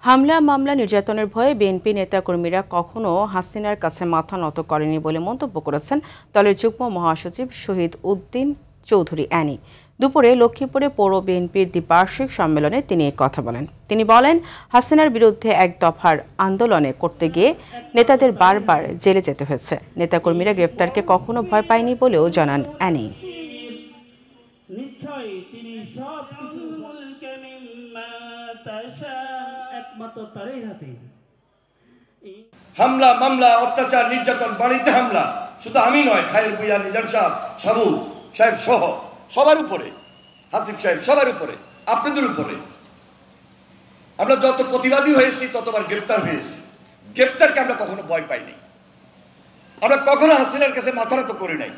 হামলা মামলা নির্যাতনের ভয়ে বিএনপি নেতাকর্মীরা কখনো হাসিনার কাছে মাথা নত করেনি বলে মন্তব্য করেছেন দলের যুগ্ম মহাসচিব শহীদ উদ্দিন চৌধুরী অ্যানি। দুপুরে লক্ষ্মীপুরে পৌর বিএনপির দ্বিবার্ষিক সম্মেলনে তিনি কথা বলেন। তিনি বলেন, হাসিনার বিরুদ্ধে এক দফার আন্দোলনে করতে গিয়ে নেতাদের বারবার জেলে যেতে হয়েছে। নেতাকর্মীরা গ্রেফতারকে কখনো ভয় পায়নি বলেও জানান অ্যানি। হামলা মামলা অত্যাচার নির্যাতন বাড়িতে হামলা শুধু আমি নয়, খায়ের ভূঁইয়া, নিজাম সাহেব, সাবু সাহেব সহ সবার উপরে, হাসিব সাহেব সবার উপরে, আপনাদের উপরে। আমরা যত প্রতিবাদী হয়েছি ততবার গ্রেপ্তার হয়েছি। গ্রেপ্তারকে আমরা কখনো ভয় পাইনি, আমরা কখনো হাসিনার কাছে মাথা নত করি নাই।